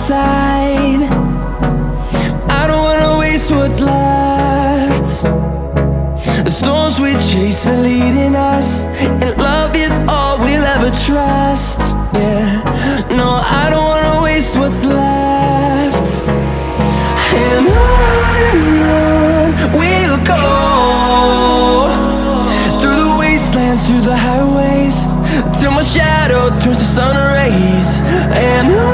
inside. I don't wanna waste what's left. The storms we chase are leading us, and love is all we'll ever trust. Yeah, no, I don't wanna waste what's left. And on we'll go, through the wastelands, through the highways, till my shadow turns to sun rays. And on